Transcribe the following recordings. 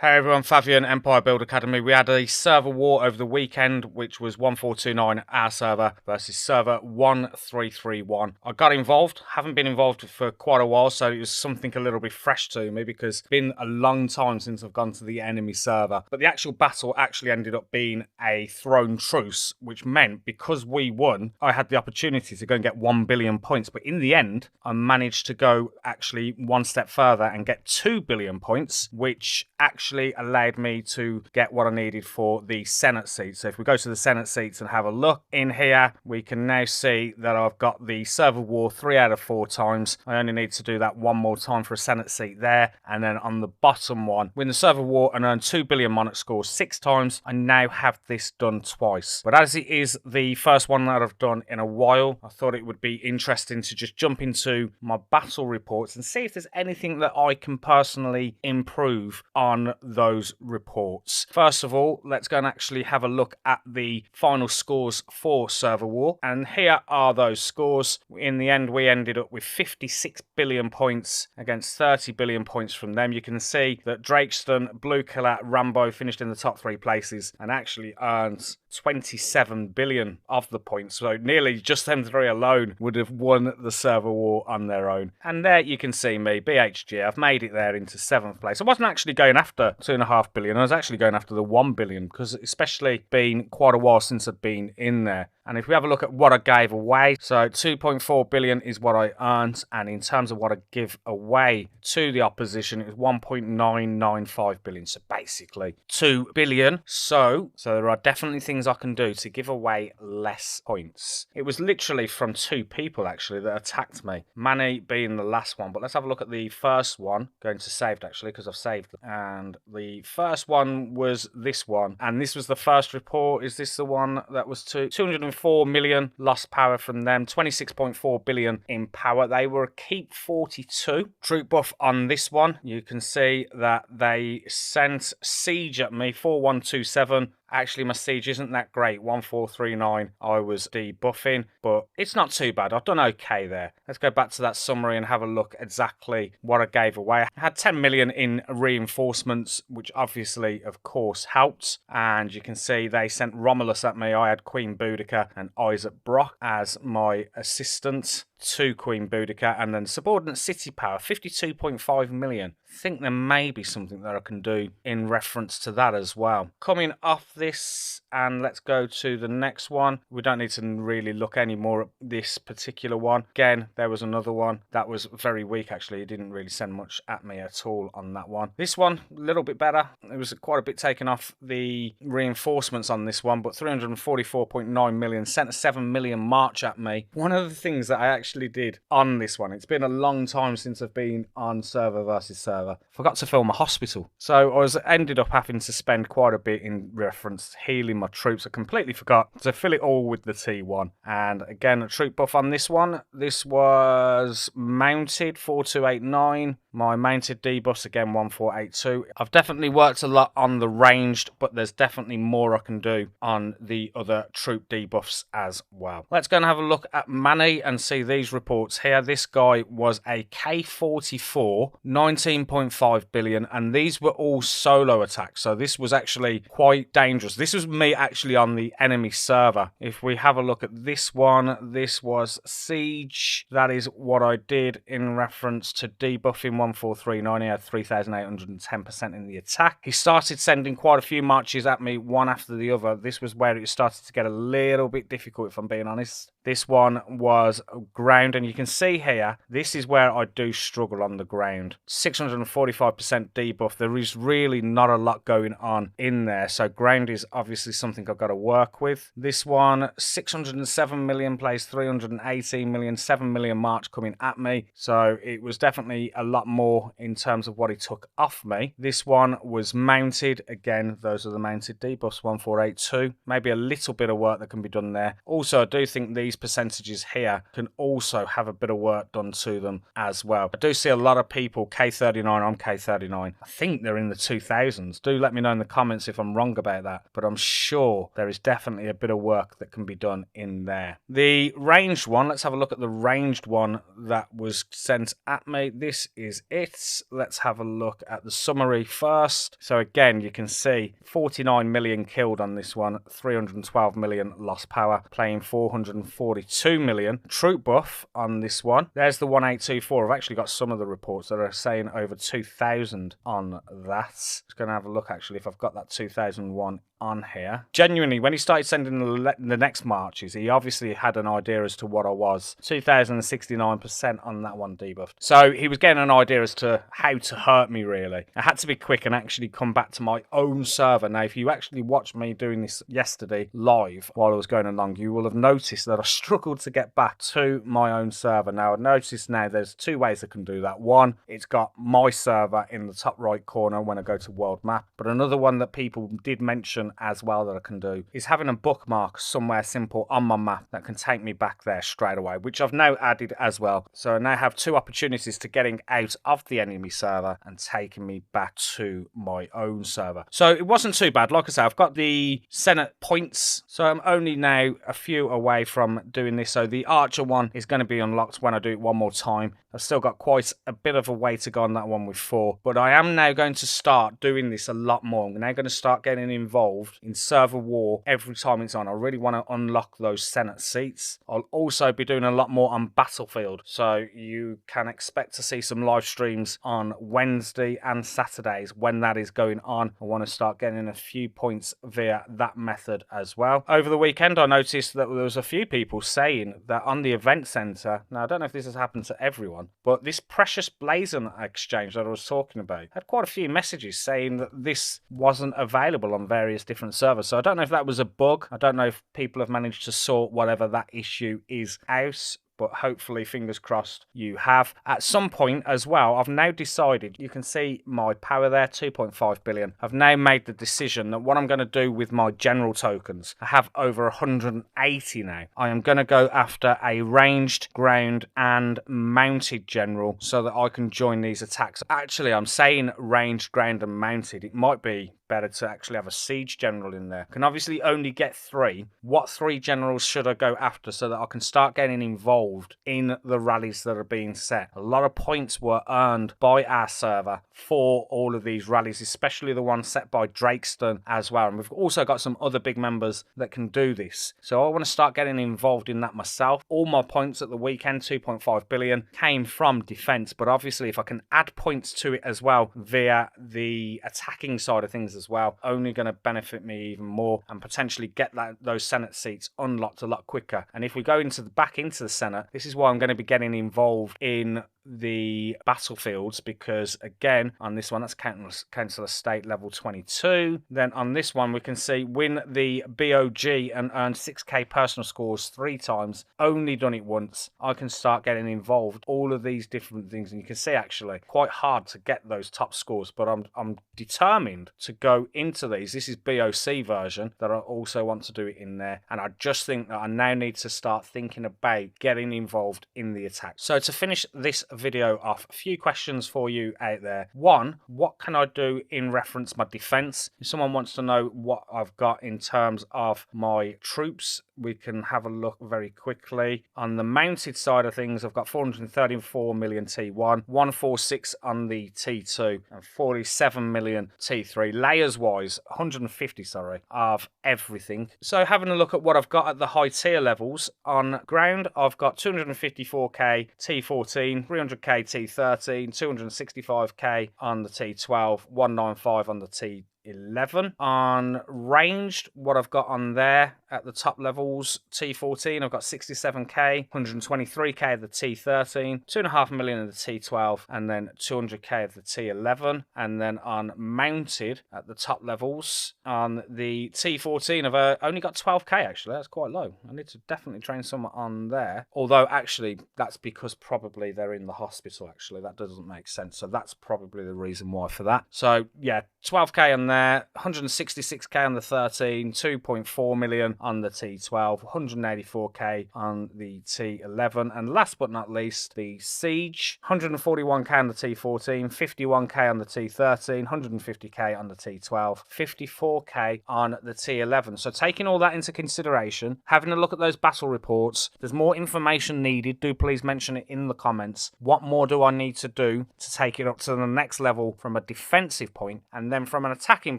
Hey everyone, Fabian, Empire Build Academy. We had a server war over the weekend, which was 1429, our server, versus server 1331. I got involved, haven't been involved for quite a while, so it was something a little bit fresh to me because it's been a long time since I've gone to the enemy server. But the actual battle actually ended up being a thrown truce, which meant because we won, I had the opportunity to go and get 1 billion points. But in the end, I managed to go actually one step further and get 2 billion points, which actually allowed me to get what I needed for the Senate seat. So if we go to the Senate seats and have a look in here, we can now see that I've got the server war 3 out of 4 times. I only need to do that one more time for a Senate seat there. And then on the bottom one, win the server war and earn 2 billion monarch scores 6 times. I now have this done twice. But as it is the first one that I've done in a while, I thought it would be interesting to just jump into my battle reports and see if there's anything that I can personally improve on those reports. First of all, let's go and actually have a look at the final scores for server war, and here are those scores. In the end, we ended up with 56 billion points against 30 billion points from them. You can see that Drakeston, Blue Killer, Rambo finished in the top 3 places and actually earns 27 billion of the points, so nearly just them 3 alone would have won the server war on their own. And there you can see me, BHG, I've made it there into 7th place. I wasn't actually going after 2.5 billion, I was actually going after the 1 billion, because especially been quite a while since I'd been in there. And if we have a look at what I gave away, so 2.4 billion is what I earned, and in terms of what I give away to the opposition, it was 1.995 billion, so basically 2 billion. So there are definitely things I can do to give away less points. It was literally from 2 people actually that attacked me, Manny being the last one. But let's have a look at the first one, going to saved actually, because I've saved them. And the first one was this one, and this was the first report. Is this the one that was 204 million lost power from them, 26.4 billion in power? They were a keep 42. Troop buff on this one, you can see that they sent siege at me 4127. Actually, my siege isn't that great. 1439 I was debuffing, but it's not too bad. I've done okay there. Let's go back to that summary and have a look exactly what I gave away. I had 10 million in reinforcements, which obviously, of course, helped. And you can see they sent Romulus at me. I had Queen Boudica and Isaac Brock as my assistants to Queen Boudica, and then subordinate city power 52.5 million. I think there may be something that I can do in reference to that as well. Coming off this, and let's go to the next one. We don't need to really look any more at this particular one. Again, there was another one that was very weak actually. It didn't really send much at me at all on that one. This one, a little bit better. It was quite a bit taken off the reinforcements on this one, but 344.9 million sent a 7 million march at me. One of the things that I actually did on this one, it's been a long time since I've been on server versus server, forgot to film a hospital, so I ended up having to spend quite a bit in reference to healing my troops. I completely forgot to fill it all with the T1. And again, a troop buff on this one. This was mounted 4289. My mounted debuffs again 1482. I've definitely worked a lot on the ranged, but there's definitely more I can do on the other troop debuffs as well. Let's go and have a look at Manny and see these reports here. This guy was a K44, 19.5 billion, and these were all solo attacks, so this was actually quite dangerous. This was me actually on the enemy server. If we have a look at this one, this was siege. That is what I did in reference to debuffing 1439. He had 3,810% in the attack. He started sending quite a few marches at me, one after the other. This was where it started to get a little bit difficult, if I'm being honest. This one was ground, and you can see here, this is where I do struggle on the ground. 645% debuff. There is really not a lot going on in there, so ground is obviously something I've got to work with. This one, 607 million plays 318 million, 7 million march coming at me, so it was definitely a lot more in terms of what he took off me. This one was mounted. Again, those are the mounted debuffs, 1482. Maybe a little bit of work that can be done there. Also, I do think these percentages here can also have a bit of work done to them as well. I do see a lot of people K39 on K39. I think they're in the 2000s. Do let me know in the comments if I'm wrong about that, but I'm sure there is definitely a bit of work that can be done in there. The ranged one, let's have a look at the ranged one that was sent at me. This is it. Let's have a look at the summary first. So again, you can see 49 million killed on this one, 312 million lost power, playing 442 million. Troop buff on this one, there's the 1824. I've actually got some of the reports that are saying over 2,000 on that. Just going to have a look actually if I've got that 2001 on here. Genuinely, when he started sending the next marches, he obviously had an idea as to what I was. 2,069% on that one debuffed. So he was getting an idea as to how to hurt me, really. I had to be quick and actually come back to my own server. Now, if you actually watched me doing this yesterday live while I was going along, you will have noticed that I struggled to get back to my own server. Now, I've noticed now there's two ways I can do that. One, it's got my server in the top right corner when I go to world map. But another one that people did mention as well that I can do is having a bookmark somewhere simple on my map that can take me back there straight away, which I've now added as well. So I now have two opportunities to getting out of the enemy server and taking me back to my own server. So it wasn't too bad. Like I say, I've got the Senate points, so I'm only now a few away from doing this. So the Archer one is going to be unlocked when I do it one more time. I've still got quite a bit of a way to go on that one with 4, but I am now going to start doing this a lot more. I'm now going to start getting involved in server war every time it's on. I really want to unlock those Senate seats. I'll also be doing a lot more on Battlefield, so you can expect to see some live streams on Wednesday and Saturdays when that is going on. I want to start getting a few points via that method as well. Over the weekend, I noticed that there was a few people saying that on the event centre, now I don't know if this has happened to everyone, but this Precious Blazon exchange that I was talking about had quite a few messages saying that this wasn't available on various different servers. So I don't know if that was a bug. I don't know if people have managed to sort whatever that issue is out, but hopefully, fingers crossed, you have. At some point as well, I've now decided, you can see my power there, 2.5 billion. I've now made the decision that what I'm going to do with my general tokens, I have over 180 now. I am going to go after a ranged, ground and mounted general so that I can join these attacks. Actually, I'm saying ranged, ground and mounted. It might be better to actually have a siege general in there. I can obviously only get 3. What 3 generals should I go after so that I can start getting involved in the rallies that are being set? A lot of points were earned by our server for all of these rallies, especially the one set by Drakeston as well. And we've also got some other big members that can do this. So I want to start getting involved in that myself. All my points at the weekend, 2.5 billion, came from defense. But obviously, if I can add points to it as well via the attacking side of things as well, only going to benefit me even more and potentially get those Senate seats unlocked a lot quicker. And if we go back into the Senate, this is why I'm going to be getting involved in the battlefields, because again on this one that's Council Estate level 22. Then on this one we can see win the BOG and earn 6k personal scores 3 times, only done it once. I can start getting involved all of these different things, and you can see actually quite hard to get those top scores, but I'm determined to go into these. This is BOC version that I also want to do it in there, and I just think that I now need to start thinking about getting involved in the attack. So to finish this video off, a few questions for you out there. One, what can I do in reference my defense? If someone wants to know what I've got in terms of my troops, we can have a look very quickly. On the mounted side of things, I've got 434 million T1, 146 on the T2, and 47 million T3. Layers wise, 150, of everything. So having a look at what I've got at the high tier levels, on ground, I've got 254k T14, 300k T13, 265k on the T12, 195 on the T11. On ranged, what I've got on there at the top levels, T14, I've got 67k, 123k of the T13, 2.5 million of the T12, and then 200k of the T11. And then on mounted at the top levels, on the T14, I've only got 12k actually. That's quite low. I need to definitely train someone on there. Although actually, that's because probably they're in the hospital actually. That doesn't make sense. So that's probably the reason why for that. So yeah, 12k on there. there. 166k on the 13, 2.4 million on the T12, 184k on the T11, and last but not least, the Siege. 141k on the T14, 51k on the T13, 150k on the T12, 54k on the T11. So taking all that into consideration, having a look at those battle reports, there's more information needed. Do please mention it in the comments. What more do I need to do to take it up to the next level from a defensive point, and then from an attacking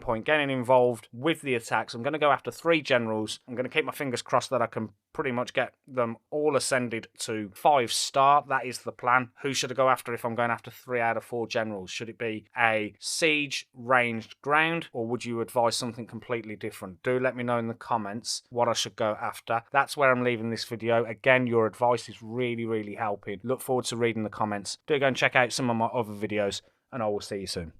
point, getting involved with the attacks? I'm going to go after 3 generals. I'm going to keep my fingers crossed that I can pretty much get them all ascended to 5-star. That is the plan. Who should I go after if I'm going after 3 out of 4 generals? Should it be a siege ranged ground, or would you advise something completely different? Do let me know in the comments what I should go after. That's where I'm leaving this video. Again, your advice is really helping. Look forward to reading the comments. Do go and check out some of my other videos, and I will see you soon.